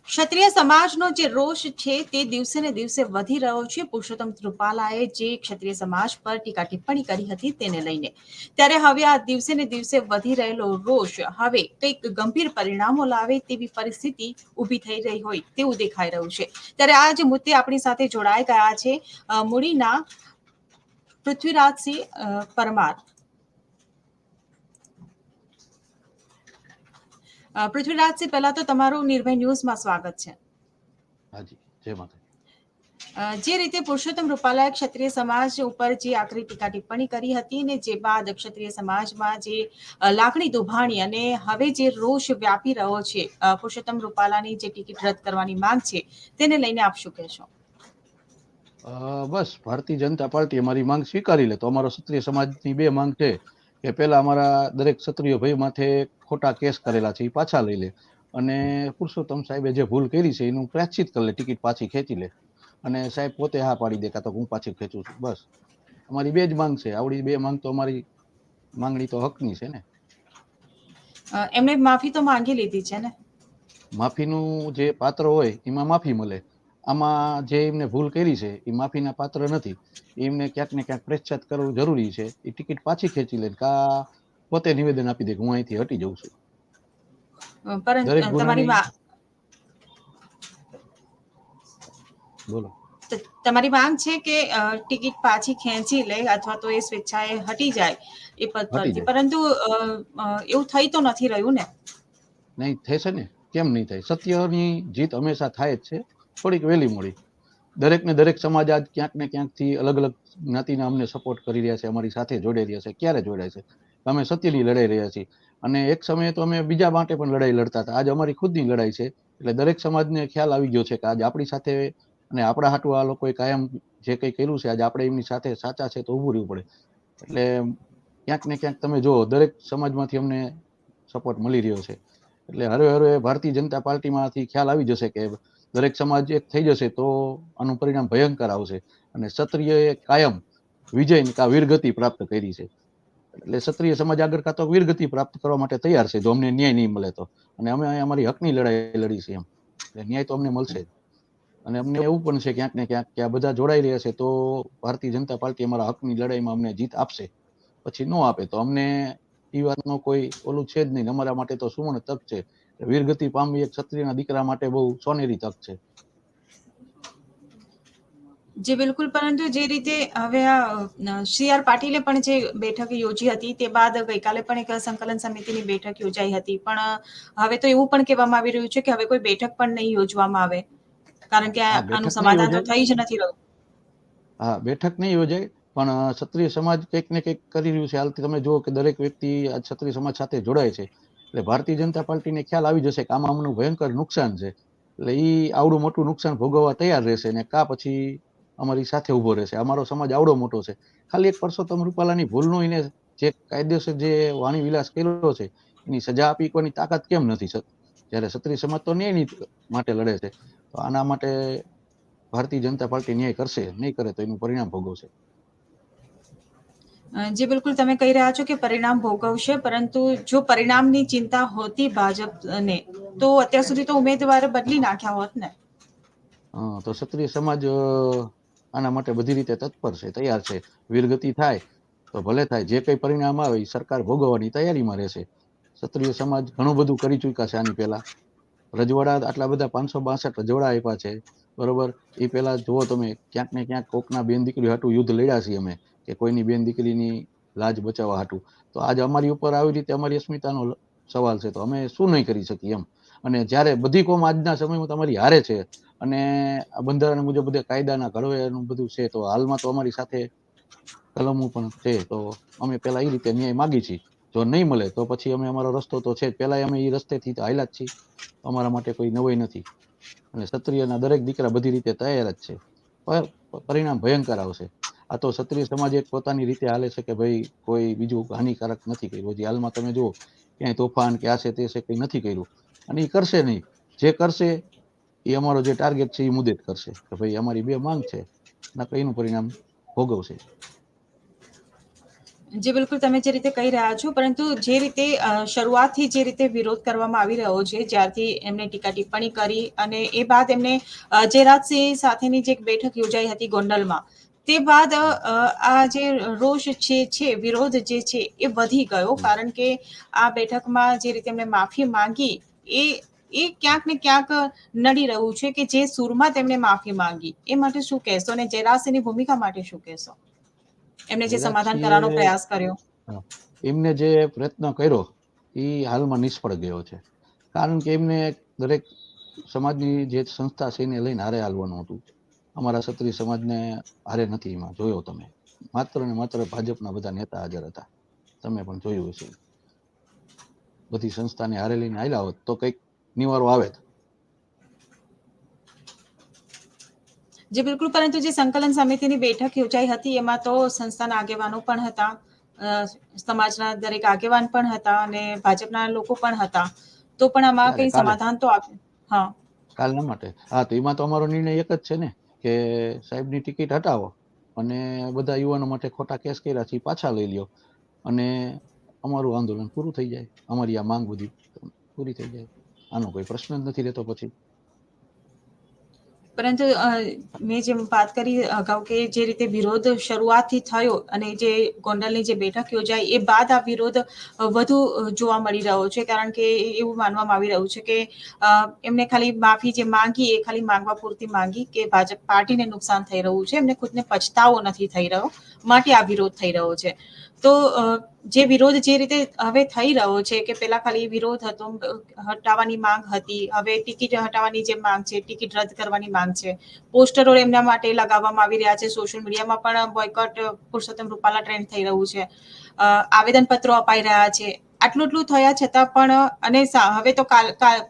ક્ષત્રિય સમાજનો જે રોષ છે તે દિવસે ને દિવસે વધી રહ્યો છે. પુરુષોત્તમ રૂપાલાએ જે ક્ષત્રિય સમાજ પર ટીકા ટિપ્પણી કરી હતી તેને લઈને, ત્યારે હવે આ દિવસે ને દિવસે વધી રહેલો રોષ હવે કંઈક ગંભીર પરિણામો લાવે તેવી પરિસ્થિતિ ઊભી થઈ રહી હોય તેવું દેખાઈ રહ્યું છે. ત્યારે આ જ મુદ્દે આપણી સાથે જોડાઈ ગયા છે મૂડીના પૃથ્વીરાજસિંહ પરમાર. પૃથ્વીરાજસિંહ, પહેલા તો તમારું નિર્ભય ન્યૂઝમાં સ્વાગત છે. હાજી, જય માતા. જે રીતે પુરુષોત્તમ રૂપાલાએ ક્ષત્રિય સમાજ ઉપર જે આકરી ટીકા ટિપ્પણી કરી હતી ને જે બાદ ક્ષત્રિય સમાજમાં જે લાગણી દુભાણી અને હવે જે રોષ વ્યાપી રહ્યો છે પુરુષોત્તમ રૂપાલાની જે ટિકિટ રદ કરવાની માંગ છે તેને લઈને આપ શું કહેશો? બસ ભારતીય જનતા પાર્ટી અમારી માંગ સ્વીકારી લે તો અમારો ક્ષત્રિય સમાજની બે માંગ છે કે પેલા અમારા દરેક ક્ષત્રિય ભાઈ માથે ખોટા કેસ કરેલા છે એ પાછા લઈ લે, અને પુરુષોત્તમ સાહેબે જે ભૂલ કરી છે એનું પ્રાયશ્ચિત કરી લે, ટિકિટ પાછી ખેંચી લે, અને સાહેબ પોતે હા પાડી દે કાં તો હું પાછી ખેંચું છું. બસ અમારી બે જ માંગ છે. આવડી બે માંગ તો અમારી માંગણી તો હકની છે ને. એમણે માફી તો માંગી લીધી છે ને? માફીનું જે પાત્ર હોય એમાં માફી મળે. આમાં જે એમને ભૂલ કરી છે એ માફીના પાત્ર નથી. એમને ક્યાંક ને ક્યાંક પ્રેક્ષાત કરવું જરૂરી છે. એ ટિકિટ પાછી ખેંચી લે કા પોતે નિવેદન આપી દે કે હું અહીંથી હટી જઉં છું. દરેક પરંતુ ગુનાની બોલો. તમારી માંગ છે કે ટિકિટ પાછી ખેંચી લે અથવા તો એ સ્વેચ્છાએ હટી જાય એ પદ હટી પરથી, જાય. પરંતુ એવું થઈ તો નથી રહ્યું ને? નહીં થશે ને, કેમ નહીં થાય? સત્યની જીત હંમેશા થાય જ છે, થોડીક વહેલી મોડી. દરેક ને દરેક સમાજ આજ ક્યાંક ને ક્યાંકથી અલગ અલગ જ્ઞાતિના અમને સપોર્ટ કરી રહ્યા છે, અમારી સાથે જોડાઈ રહ્યા છે. ક્યારે જોડાય છે? અમે સત્યની લડાઈ રહ્યા છીએ, અને એક સમયે તો અમે બીજા માટે પણ લડાઈ લડતા હતા. આજ અમારી ખુદની લડાઈ છે. એટલે દરેક સમાજને ખ્યાલ આવી ગયો છે કે આજ આપણી સાથે અને આપણા હાટુ આ લોકોએ કાયમ જે કંઈ કર્યું છે, આજે આપણે એમની સાથે સાચા છે તો ઊભું રહેવું પડે. એટલે ક્યાંક ને ક્યાંક તમે જુઓ, દરેક સમાજમાંથી અમને સપોર્ટ મળી રહ્યો છે. એટલે હરે હરે ભારતીય જનતા પાર્ટીમાંથી ખ્યાલ આવી જશે કે દરેક સમાજ એક થઈ જશે તો આનું પરિણામ ભયંકર આવશે, અને ક્ષત્રિયએ કાયમ વિજય કા વીરગતિ પ્રાપ્ત કરી છે. એટલે ક્ષત્રિય સમાજ આગળ કાં તો વીરગતિ પ્રાપ્ત કરવા માટે તૈયાર છે જો અમને ન્યાય નહીં મળે તો, અને અમે અમારી હકની લડાઈ લડી છે એમ. એટલે ન્યાય તો અમને મળશે. અને અમને એવું પણ છે ક્યાંક ને ક્યાંક કે આ બધા જોડાઈ રહ્યા છે તો ભારતીય જનતા પાર્ટી અમારા હકની લડાઈમાં અમને જીત આપશે. પછી ન આપે તો અમને એ વાતનો કોઈ ઓલું છે જ નહીં. અમારા માટે તો સુવર્ણ તક છે. વીરગતિ પામવી એક ક્ષત્રિયના દીકરા માટે બહુ સોનેરી તક છે. જી બિલકુલ, પરંતુ જે રીતે હવે આ સી.આર. પાટીલે પણ જે બેઠક યોજી હતી તે બાદ ગઈકાલે પણ એક સંકલન સમિતિની બેઠક યોજાઈ હતી, પણ હવે તો એવું પણ કહેવામાં આવી રહ્યું છે કે હવે કોઈ બેઠક પણ નહીં યોજવામાં આવે, કારણ કે હા, આનું બેઠક નહીં સમાધાન તો યોજાય. થઈ જ નથી રહ્યું. હા, બેઠક નહીં યોજાય, પણ ક્ષત્રિય સમાજ કંઈક ને કંઈક કરી રહ્યું છે. હાલ તમે જુઓ કે દરેક વ્યક્તિ આ ક્ષત્રિય સમાજ સાથે જોડાય છે. એટલે ભારતીય જનતા પાર્ટીને ખ્યાલ આવી જશે કે આમાં અમનું ભયંકર નુકસાન છે. એટલે ઈ આવડું મોટું નુકસાન ભોગવવા તૈયાર રહેશે, ને કા પછી અમારી સાથે ઉભો રહેશે. અમારો સમાજ આવડો મોટો છે. ખાલી એક પરસોત્તમ રૂપાલાની ભૂલનું એને જે કાયદેસર જે વાણી વિલાસ કર્યો છે એની સજા આપી કોની તાકાત કેમ નથી? જ્યારે ક્ષત્રિય સમાજ તો ન્યાયની માટે લડે છે. તો આના માટે ભારતીય જનતા પાર્ટી ન્યાય કરશે, નહીં કરે તો એનું પરિણામ ભોગવશે. જે બિલકુલ તમે કહી રહ્યા છો કે પરિણામ ભોગવશે, પરંતુ જો પરિણામની ચિંતા હોતી ભાજપને તો અત્યાર સુધી તો ઉમેદવાર બદલી નાખ્યા હોત ને? તો ક્ષત્રિય સમાજ આના માટે બધી રીતે તત્પર છે, તૈયાર છે. વીરગતિ થાય તો ભલે થાય, જે કંઈ પરિણામ આવે એ સરકાર ભોગવવાની તૈયારીમાં રહેશે. ક્ષત્રિય સમાજ ઘણું બધું કરી ચૂક્યા છે આની પહેલા. રજવાડા આટલા બધા 562 રજવાડા આપ્યા છે, બરોબર. એ પહેલા જુઓ તમે, ક્યાંક ને ક્યાંક કોકના બેન દીકરી હાટું યુદ્ધ લડ્યા છીએ અમે, કે કોઈની બેન દીકરીની લાજ બચાવવા હાટું. તો આજે અમારી ઉપર આવી રીતે અમારી અસ્મિતાનો સવાલ છે, તો અમે શું નહીં કરી શકીએ એમ. અને જ્યારે બધી કોમ આજના સમયમાં તમારી હારે છે, અને આ બંધારણ મુજબ બધા કાયદાના ઘડવેનું બધું છે, તો હાલમાં તો અમારી સાથે કલમો પણ છે. તો અમે પેલા એ રીતે ન્યાય માગી છીએ. જો નહીં મળે તો પછી અમે અમારો રસ્તો તો છે જ, પેલા અમે એ રસ્તેથી તો હાલ્યા જ છીએ. અમારા માટે કોઈ નવાઈ નથી. અને ક્ષત્રિયના દરેક દીકરા બધી રીતે તૈયાર જ છે. પરિણામ ભયંકર આવશે. આ તો ક્ષત્રિય સમાજ એક પોતાની રીતે હાલે છે કે ભાઈ કોઈ બીજું હાનિકારક નથી કર્યું. હજી હાલમાં તમે જુઓ, ક્યાંય તોફાન કે આ છે તે છે કંઈ નથી કર્યું, અને એ કરશે નહીં. જે કરશે એ અમારો જે ટાર્ગેટ છે એ મુદ્દે જ કરશે કે ભાઈ અમારી બે માંગ છે, નકર એનું પરિણામ ભોગવશે. જે બિલકુલ તમે જે રીતે કહી રહ્યા છો, પરંતુ જે રીતે શરૂઆતથી જે રીતે વિરોધ કરવામાં આવી રહ્યો છે, જ્યારથી એમને ટીકા ટિપ્પણી કરી અને એ બાદ એમને જયરાજસિંહ સાથેની જે એક બેઠક યોજાઈ હતી ગોંડલમાં, તે બાદ આ જે રોષ છે વિરોધ જે છે એ વધી ગયો, કારણ કે આ બેઠકમાં જે રીતે એમને માફી માંગી એ એ ક્યાંક ને ક્યાંક નડી રહ્યું છે કે જે સૂરમાં તેમણે માફી માંગી એ માટે શું કહેશો, અને જયરાજસિંહની ભૂમિકા માટે શું કહેશો? એમને જે સમાધાન કરવાનો જયરાજસિંહે પ્રયાસ કર્યો. એમને જે પ્રયત્ન કર્યો એ હાલમાં નિષ્ફળ ગયો છે, કારણ કે એમને દરેક સમાજની જે સંસ્થા છે એને લઈને હારે હાલવાનું હતું. અમારા ક્ષત્રિય સમાજને હારે નથી એમાં જોયો તમે, માત્ર ને માત્ર ભાજપના બધા નેતા હાજર હતા, તમે પણ જોયું હશે. બધી સંસ્થાને હારે લઈને હાલ્યા હોત તો કંઈક નિવારો આવે. જે બિલકુલ, પરંતુ જે સંકલન સમિતિની બેઠક યોજાઈ હતી એમાં તો સંસ્થાના આગેવાનો પણ હતા, સમાજના દરેક આગેવાન પણ હતા અને ભાજપના લોકો પણ હતા, તો પણ આમાં ત્યારે કઈ સમાધાન તો આપ્યું. હા, કાલના માટે હા, તો એમાં તો અમારો નિર્ણય એક જ છે ને કે સાહેબની ટિકિટ હટાવો અને બધા યુવાનો માટે ખોટા કેસ કર્યા છે પાછા લઈ લ્યો અને અમારું આંદોલન પૂરું થઈ જાય, અમારી આ માંગ બધી પૂરી થઈ જાય. આનો કોઈ પ્રશ્ન જ નથી રહેતો પછી. પરંતુ મેં જેમ વાત કરી અગાઉ કે જે રીતે વિરોધ શરૂઆતથી થયો અને જે ગોંડલની જે બેઠક યોજાઈ એ બાદ આ વિરોધ વધુ જોવા મળી રહ્યો છે, કારણ કે એવું માનવામાં આવી રહ્યું છે કે એમને ખાલી માફી જે માંગી એ ખાલી માંગવા પૂરતી માંગી, કે ભાજપ પાર્ટીને નુકસાન થઈ રહ્યું છે, એમને ખુદને પછતાવો નથી થઈ રહ્યો, માટે આ વિરોધ થઈ રહ્યો છે. તો જે વિરોધ જે રીતે હવે થઈ રહ્યો છે કે પેલા ખાલી વિરોધ હતો, હટાવવાની માંગ હતી, હવે ટિકિટ હટાવવાની જે માંગ છે, ટિકિટ રદ કરવાની માંગ છે, પોસ્ટરો એમના માટે લગાવવામાં આવી રહ્યા છે, સોશિયલ મીડિયામાં પણ બોયકોટ પુરુષોત્તમ રૂપાલા ટ્રેન્ડ થઈ રહ્યું છે, આવેદન પત્રો અપાઈ રહ્યા છે. આટલું એટલું થયા છતાં પણ અને હવે તો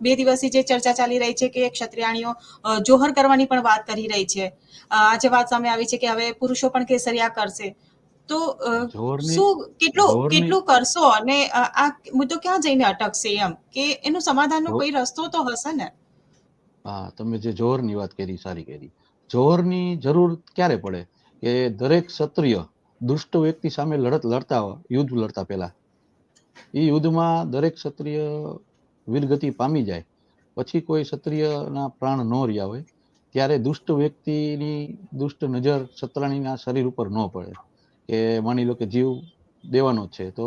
2 દિવસથી જે ચર્ચા ચાલી રહી છે કે ક્ષત્રિયાણીઓ જોહર કરવાની પણ વાત કરી રહી છે. આજે વાત સામે આવી છે કે હવે પુરુષો પણ કેસરિયા કરશે. તો જોરની શું કેટલું જોરની કેટલું કરશો અને આ મુદ્દો ક્યાં જઈને અટકશે, એમ કે એનું સમાધાનનો કોઈ રસ્તો તો હશે ને? હા, તમે જે જોહરની વાત કરી સારી કરી. જોહરની જરૂર ક્યારે પડે કે દરેક ક્ષત્રિય દુષ્ટ વ્યક્તિ સામે લડત લડતા હોય, યુદ્ધ લડતા પહેલા એ યુદ્ધમાં દરેક ક્ષત્રિય વીરગતિ પામી જાય પછી કોઈ ક્ષત્રિયના પ્રાણ ન રહ્યા હોય ત્યારે દુષ્ટ વ્યક્તિની દુષ્ટ નજર ક્ષત્રાણીના શરીર ઉપર ન પડે. કે માની લો કે જીવ દેવાનો છે તો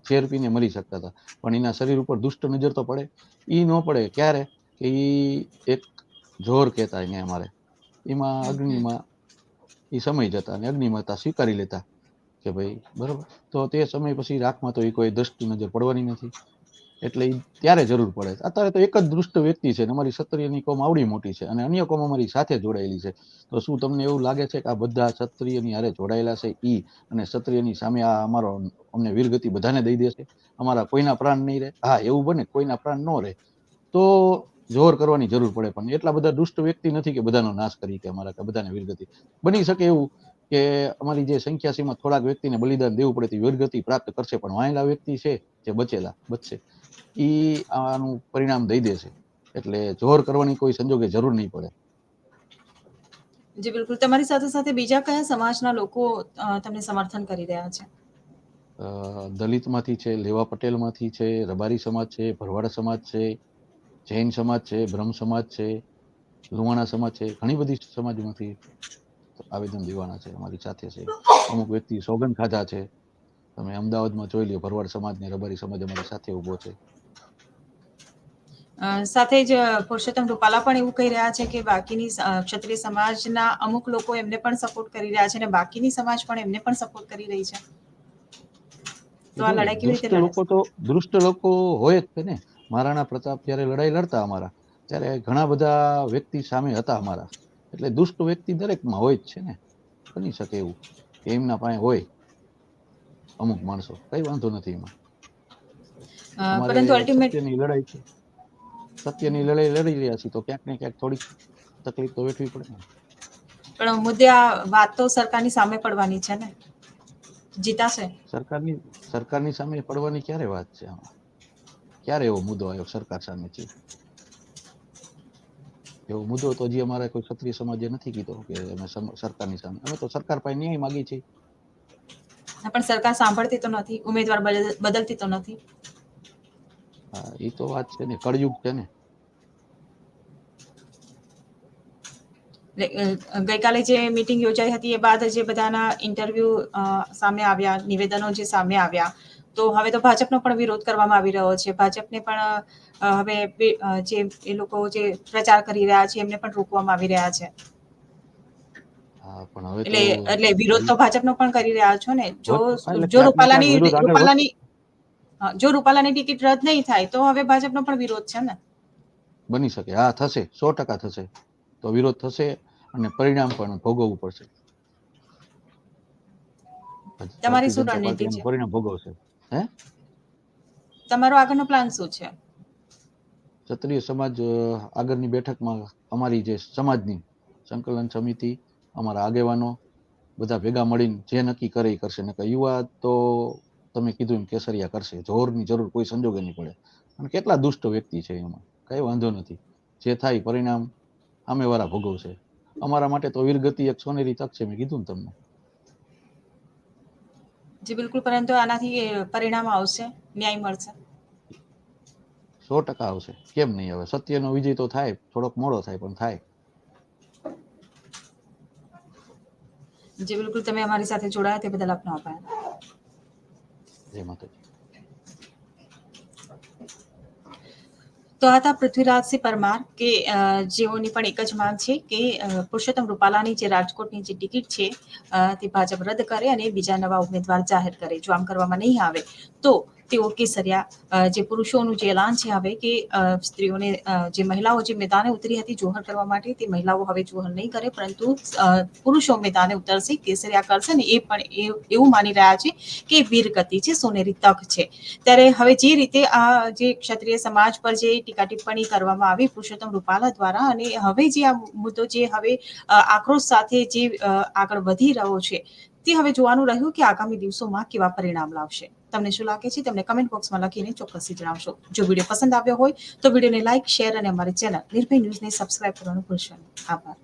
ઝેર પીને મરી શકતા હતા, પણ એના શરીર ઉપર દુષ્ટ નજર તો પડે. ઈ ન પડે ક્યારે કે ઈ એક જોર કહેતા એને અમારે એમાં અગ્નિમાં એ સમય જતા અને અગ્નિમાતા સ્વીકારી લેતા કે ભાઈ બરોબર, તો તે સમય પછી રાખમાં તો એ કોઈ દ્રષ્ટિ નજર પડવાની નથી, એટલે ત્યારે જરૂર પડે. અત્યારે તો એક જ દુષ્ટ વ્યક્તિ છે, અમારી ક્ષત્રિયની કોમ આવડી મોટી છે અને અન્ય કોમ અમારી સાથે જોડાયેલી છે. તો શું તમને એવું લાગે છે કે આ બધા ક્ષત્રિયની હારે જોડાયેલા છે ઈ અને ક્ષત્રિયની સામે આ અમારો અમને વીરગતિ બધાને દઈ દેશે, અમારા કોઈના પ્રાણ નહીં રહે? હા, એવું બને કોઈના પ્રાણ ન રહે તો જોર કરવાની જરૂર પડે, પણ એટલા બધા દુષ્ટ વ્યક્તિ નથી કે બધાનો નાશ કરી કે અમારા કે બધાને વીરગતિ. બની શકે એવું કે અમારી જે સંખ્યા છે એમાં થોડાક વ્યક્તિને બલિદાન દેવું પડે તો વીરગતિ પ્રાપ્ત કરશે, પણ વાયેલા વ્યક્તિ છે જે બચશે ઈ આનું પરિણામ દઈ દેશે, એટલે જોર કરવાની કોઈ સંજોગે જરૂર નહીં પડે. જી બિલકુલ, તમારી સાથે સાથે બીજા કયા સમાજના લોકો તમને સમર્થન કરી રહ્યા છે? દલિતમાંથી છે, લેવા પટેલમાંથી છે, રબારી સમાજ છે, ભરવાડ સમાજ છે, જૈન સમાજ છે, બ્રહ્મ સમાજ છે, લુહાણા સમાજ છે, ઘણી બધી સમાજમાંથી આવેદન દેવાના છે, અમારી સાથે છે. અમુક વ્યક્તિ સોગંદ ખાધા છે. તમે અમદાવાદમાં જોઈ લ્યો, ભરવાડ સમાજ ને રબારી સમાજ અમારી સાથે ઉભો છે. સાથે જ પુરુષોત્તમ રૂપાલા પણ એવું કહી રહ્યા છે કે બાકીની ક્ષત્રિય સમાજના અમુક લોકો એમને પણ સપોર્ટ કરી રહ્યા છે અને બાકીની સમાજ પણ એમને પણ સપોર્ટ કરી રહી છે. તો આ જો લડાઈ કેવી રીતે દુષ્ટ લડે? લોકો તો દુષ્ટ લોકો હોય જ છે ને. મહારાણા પ્રતાપ જયારે લડાઈ લડતા અમારા, ત્યારે ઘણા બધા વ્યક્તિ સામે હતા અમારા, એટલે દુષ્ટ વ્યક્તિ દરેકમાં હોય જ છે ને. બની શકે એવું કે એમના પાસે હોય અમુક માણસો, કઈ વાંધો નથી એમાં. અમારે પરંતુ અલ્ટિમેટ સત્યની લડાઈ છે, સત્યની લડાઈ લડી રહ્યા છીએ તો ક્યાંક ને ક્યાંક થોડીક તકલીફ તો વેઠવી પડે ને. પણ મુદ્દે આ વાત તો સરકારની સામે પડવાની છે ને, જીતાશે. સરકારની સામે પડવાની ક્યારે વાત છે આમાં? ક્યારે એવો મુદ્દો આવ્યો સરકાર સામે છે? એવો મુદ્દો તો હજી અમારે કોઈ ક્ષત્રિય સમાજે નથી કીધો કે અમે સરકારની સામે. અમે તો સરકાર પાસે ન્યાય માગી છીએ. પણ સરકાર સાંભળતી તો નથી, ઉમેદવાર બદલતી તો નથી. હા, એ તો વાત છે ને, કળયુગ છે ને. ગઈકાલે જે મીટિંગ યોજાઈ હતી એ બાદ જે બધાના ઇન્ટરવ્યુ સામે આવ્યા, નિવેદનો જે સામે આવ્યા, તો હવે તો ભાજપનો પણ વિરોધ કરવામાં આવી રહ્યો છે. ભાજપને પણ હવે જે એ લોકો જે પ્રચાર કરી રહ્યા છે એમને પણ રોકવામાં આવી રહ્યા છે. હા, પણ હવે તો એટલે વિરોધ તો ભાજપનો પણ કરી રહ્યા છો ને. એટલે જો ક્યાંક ને ક્યાંક વિરોધ આગળ વધશે. રૂપાલાની ટિકિટ રદ નહીં થાય તો હવે ભાજપનો પણ વિરોધ છે ને. બની શકે, હા થશે, 100% થશે. તો વિરોધ થશે અને પરિણામ પણ ભોગવવું પડશે. તમારી ભારતીય શું જનતા રણનીતિ પાર્ટી છે? એનું પરિણામ ભોગવશે. હે, તમારો આગળનો પ્લાન શું છે? ક્ષત્રિય સમાજ આગળની બેઠકમાં અમારી જે સમાજની સંકલન સમિતિ, અમારા આગેવાનો બધા ભેગા મળીને જે નક્કી કરે એ કરશે. ને યુવા તો તમે કીધું એમ કેસરિયા કરશે. જોરની જરૂર કોઈ સંજોગે નહીં પડે. અને કેટલા દુષ્ટ વ્યક્તિ છે એમાં, કઈ વાંધો નથી. જે થાય પરિણામ સામેવાળા ભોગવશે. અમારા માટે તો વીરગતિ એક સોનેરી તક છે, મેં કીધું ને તમને. જી બિલકુલ, પરંતુ આનાથી પરિણામ આવશે, ન્યાય મળશે. 100% આવશે, કેમ નહીં આવે? સત્યનો વિજય તો થાય, થોડોક મોડો થાય પણ થાય. જી બિલકુલ, તમે અમારી સાથે જોડાયા તે બદલ આપનો આભાર. જય માતાજી. તો આ હતા પૃથ્વીરાજસિંહ પરમાર, કે જેઓની પણ એક જ માંગ છે કે પુરુષોત્તમ રૂપાલાની જે રાજકોટની જે ટિકિટ છે તે ભાજપ રદ કરે અને બીજા નવા ઉમેદવાર જાહેર કરે. જો આમ કરવામાં નહીં આવે તો તેઓ કેસરિયા જે પુરુષોનું જે એલાન છે હવે કે સ્ત્રીઓને જે મહિલાઓ જે મેદાને ઉતરી હતી જોહર કરવા માટે, તે મહિલાઓ હવે જોહર નહીં કરે, પરંતુ પુરુષો મેદાને ઉતરશે, કેસરિયા કરશે. ને એ પણ એવું માની રહ્યા છે કે વીરગતિ છે, સોનેરી તક છે. ત્યારે હવે જે રીતે આ જે ક્ષત્રિય સમાજ પર જે ટીકા ટિપ્પણી કરવામાં આવી પુરુષોત્તમ રૂપાલા દ્વારા, અને હવે જે આ મુદ્દો જે હવે આક્રોશ સાથે જે આગળ વધી રહ્યો છે, તે હવે જોવાનું રહ્યું કે આગામી દિવસોમાં કેવા પરિણામ લાવશે. તમને શું લાગે છે? તમને કમેન્ટ બોક્સમાં લખીને ચોક્કસથી જણાવશો. જો વિડીયો પસંદ આવ્યો હોય તો વિડીયોને લાઇક, શેર અને અમારી ચેનલ નિર્ભય ન્યૂઝને સબસ્ક્રાઇબ કરવાનું ભૂલશો નહીં. આભાર.